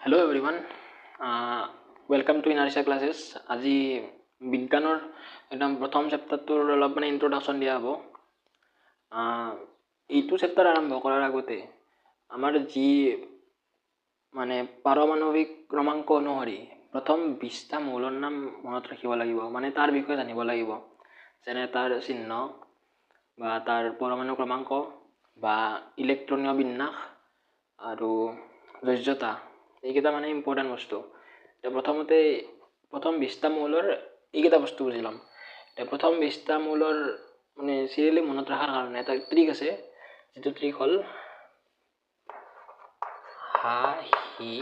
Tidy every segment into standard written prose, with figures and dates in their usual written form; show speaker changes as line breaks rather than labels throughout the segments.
Hello everyone. Welcome to Inertia classes. আজি বিজ্ঞানৰ একদম প্ৰথম চেপ্টাৰটোৰ অলপ মানে ইন্ট্ৰোডাকশন দিয়া হ'ব। এইটো চেপ্টাৰ আৰম্ভ কৰাৰ আগতে আমাৰ যি মানে পাৰমাণৱিক ক্ৰমাংক অনুসৰি প্ৰথম 20টা মৌলৰ নাম মনত ৰাখিব লাগিব, মানে তাৰ বিষয়ে জানিব লাগিব, যেনে তাৰ চিহ্ন বা তাৰ পৰমাণু ক্ৰমাংক বা ইলেক্ট্ৰনীয় বিন্যাস আৰু যোজ্যতা। এইকেইটা মানে ইম্পৰ্টেণ্ট বস্তু। এতিয়া প্ৰথম 20টা মৌলৰ এইকেইটা বস্তু বুজি ল'ম। এতিয়া প্ৰথম 20টা মৌলৰ মানে চিৰিয়েলি মনত ৰখাৰ কাৰণে এটা ট্ৰিক আছে, যিটো ট্ৰিক হ'ল হা হি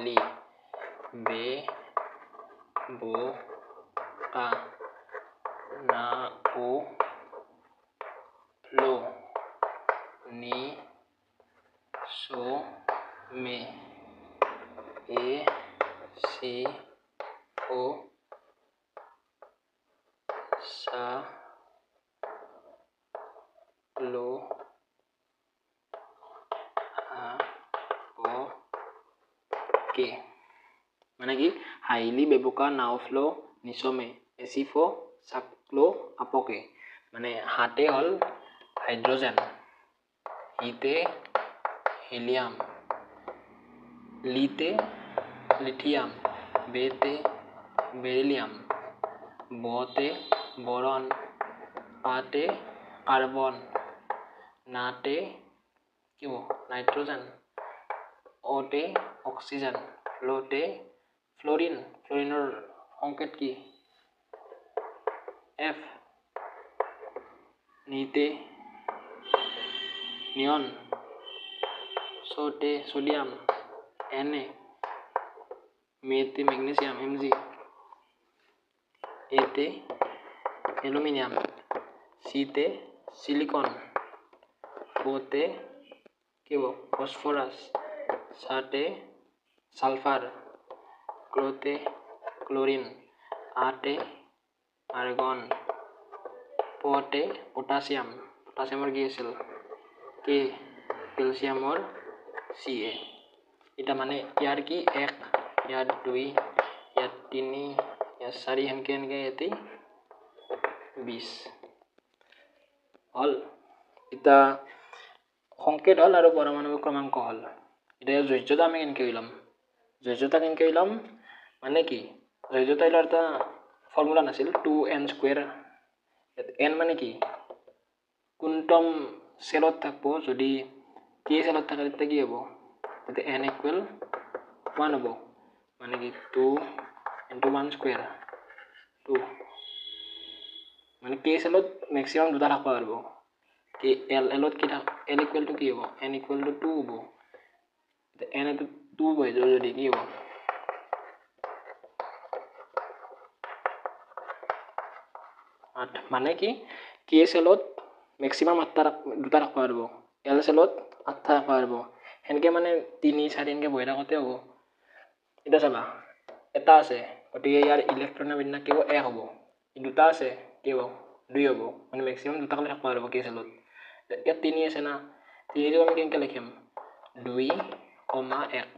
লি বে বো কা না ও লো নি সো মে এ সি ও সা লো আ ও কে। মানে কি হাইলি বেবুকা নাওফ্লো নিচমে এচিফো সাকলো আপকে। মানে হাতে হল হাইড্রোজেন, হিতে হিলিয়াম, লিতে লিথিয়াম, বেতে বেরিলিয়াম, বতে বোরন, পাতে কার্বন, নাতে কি নাইট্রোজেন, ওতে অক্সিজেন, লোতে ফ্লোরিন। ফ্লোরিনের সংকেত কি এফ, নিতে নিয়ন, সোতে সোডিয়াম Na, মেতে ম্যাগনেসিয়াম Mg, এতে অ্যালুমিনিয়াম, সিতে সিলিকন, ওতে কি ফসফরাস, সাতে সালফার, ক্লোতে ক্লোরিন, আতে আর্গন, পতে পটাছিয়াম। পটাছিয়ামৰ কি আছিল কে, কেলছিয়ামৰ Ca। এটা মানে ইয়াৰ কি 1, ইয়াৰ 2, ইয়াৰ 3, ইয়াৰ 4 হেনকে ইয়াতে 20 হল। এটা সংকেত হল আৰু পৰমাণৱিক ক্ৰমাংক হল। এতিয়া যোজ্যতা আমি কেনেকৈ উলাম, যোজ্যতা কেনেকৈ উলাম মানে কি, যোজ্যতা এটাৰ এটা ফৰ্মুলা নাছিল 2n²। n মানে কি কোনটম সেলত থাকবো, যদি কে সেলত থাকে তেতিয়া কি হ'ব, তেতিয়া n = 1 হ'ব। মানে কি 2 × 1² 2। মানে কে সেলত ম্যাক্সিমাম দুটা থাকব পারবো। কি এলত কি থাক n = কি হ'ব, n = 2 হ'ব। n = 2 হৈ যাব যদি কি হ'ব, মানে কি কে সেলত ম্যাক্সিমাম 8টা দুটা রাখবা পারবো, এল সেলত 8টা রাখবা পারবো। হেনকে মানে 3 4 এনকে বহি থাকোতে হ'ব। এটা চাবা এটা আছে, গতিকে ইয়াৰ ইলেক্ট্ৰনৰ বিন্যাস কি হ'ব 1 হ'ব। দুটা আছে কি হ'ব 2 হ'ব। মানে ম্যাক্সিমাম দুটা কলে থাকবা পারবো কে সেলত। ইয়াত 3 আছে না, 3 আমি কেনকে লিখিম 2, 1।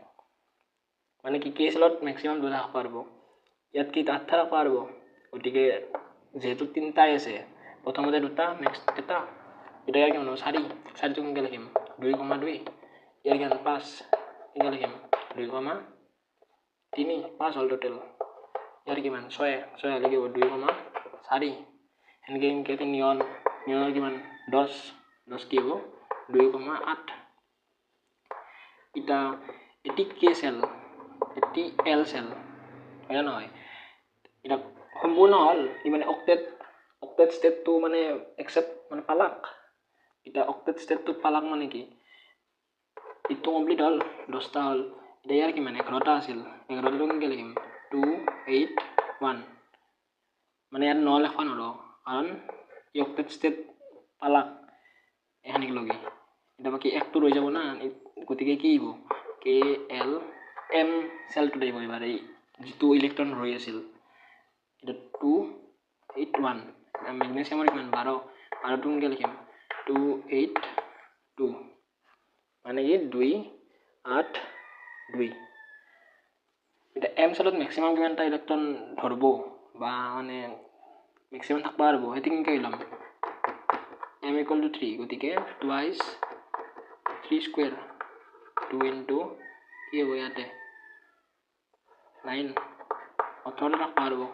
মানে কি কে সেলত ম্যাক্সিমাম দুটা থাকবা পারবো, ইয়াত কি 8টা রাখবা পারবো। গতিকে যেহেতু 3টাই আছে, প্রথমতে দুটা নেক্সট এটা, এটা ইয়ার কেমন 4 4 কেনকে লিখিম 2, 2। ইয়ার কেমন 5 কেনকে লিখিম 2, 3 5 হল টোটাল। ইয়ার কিমান 6 6 হলে কি 2, 4। এনেকে এনেকে নিয়নৰ কিমান 10 10 কি হ'ব 2, 8। এটা এটি কে সেল, এটি এল সেল, হয় না নহয়। এটা সম্পূৰ্ণ হল মানে অক্টেট স্টেটটো মানে একসেপ্ট মানে পালাক। এটা অক্টেট স্টেটটো পালাক মানে কি ইটো কমপ্লিট হল 10টা হল। এটা ইয়াৰ কিমান 11টা আছিল, 11টা কেনকে লিখিম 2, 8, 1। মানে ইয়াত 9 লিখবা নৰো, কাৰণ ই অক্টেট স্টেট পালাক এখানিক লগে। এটা বাকি একটো ৰৈ যাব না, গতিকে কি হ'ব কে এল এম সেলটো দিব এবাৰ, এই যিটো ইলেক্ট্ৰন ৰৈ আছিল। এটা 2, 8, 1। ম্যাগনেসিয়ামৰ কিমান 12 12 কেনকে লিখিম 2, 8, 2। মানে কি 2, 8, 2 এটা m সেলত ম্যাক্সিমাম কিমানটা ইলেক্ট্রন ধরব বা মানে ম্যাক্সিমাম থাকবা পারবো এটি কিনকে হইলাম m equal to 3 গতিকে twice 3 square 2 into কি হবো ইয়াতে 9 18 থাকবা পারবো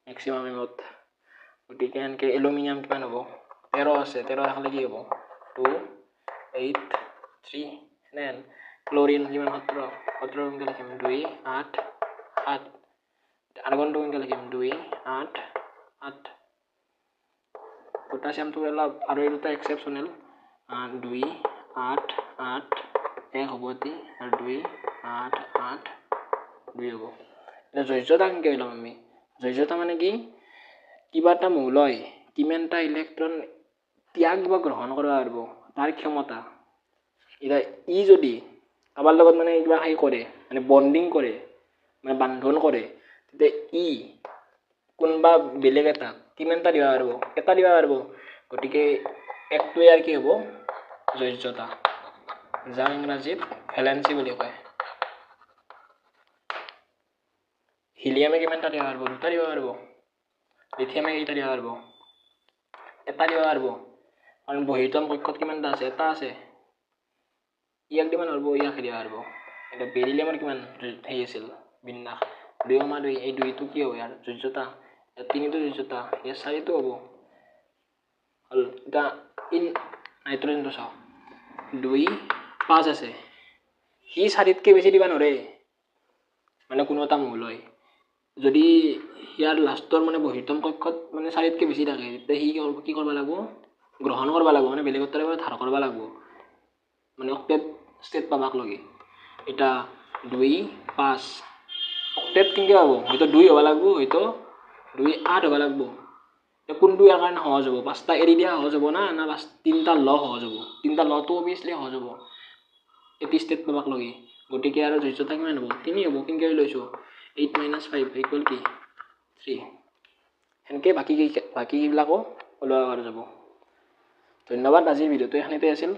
ম্যাক্সিমাম এমত গতিকে এনকে অ্যালুমিনিয়াম কিমান হবো 13 আছে 13 রাখলে কি হবো 2 8 3 নেন ক্লোরিন কিমান 17 17 কিনকে লিখিম 2 8 7 আর্গনটো কিনকে লিখিম 2 8 8 পটাশিয়াম তো অলপ আৰু এটা এক্সেপশনাল 2 8 8 1 হ'ব তি আৰু 2 8 8 2 হ'ব এটা জৈজতা কিনকে হইলাম আমি জৈজতা মানে কি কিবা এটা মৌলয় কিমানটা ইলেক্ট্রন ত্যাগ বা গ্রহণ করবা পারবো তার ক্ষমতা এটা ই যদি কাবার লগত মানে কিবা হাই করে মানে বন্ডিং করে মানে বান্ধন করে তে ই কোনবা বেলেগ এটা কিমানটা দিবা পারবো এটা দিবা পারবো গতিকে একটোৱে আর কি হবো জৈজতা যার ইংরাজিত ভ্যালেন্সি বলি কয় হিলিয়ামে কিমানটা দিবা পারবো দুটা দিবা পারবো লিথিয়ামে কেইটা দিবা পারবো এটা দিবা পারবো কারণ বহিতম কক্ষত কিমানটা আছে এটা আছে ইয়াক দিবা পারবো ইয়াক দিবা পারবো এটা বেরিলিয়ামের কিমান হেই আছিল বিন্যাস 2 মা 2 এই 2 তো কি হবে আর জৈজতা 3 তো জৈজতা এ 4 তো হবো হল এটা ইন নাইট্রোজেন তো চাও 2 5 আছে হি 4তকে বেশি দিবা নৰে মানে কোনো এটা মৌলয় যদি ইয়াৰ লাষ্টৰ মানে বহিতম কক্ষত মানে 4তকে বেছি থাকে তে হি কি কৰবা লাগবো গ্ৰহণ কৰবা লাগবো মানে বেলেগৰ তৰে ধাৰ কৰবা লাগবো মানে অক্টেট স্টেট পাবাক লগে এটা 2 5 অক্টেট কিনকে পাবো হয়তো 2 হবা লাগবো হয়তো 2 8 হবা লাগবো কোনটো ইয়াৰ কাৰণে সহজ হ'ব পাঁচটা এৰি দিয়া সহজ হ'ব না না তিনটা ল সহজ হ'ব তিনটা লটো অবিয়াসলি সহজ হ'ব এটি স্টেট পাবাক লগে গতিকে আৰু জৈজতা কিমান হ'ব 3 হ'ব কিনকে লৈছো 8 - 5 ইকুয়াল কি 3 হেনকে বাকি বিলাকো ওলাব যাব ধন্যবাদ আজিৰ ভিডিওটো এখানেতে আছিল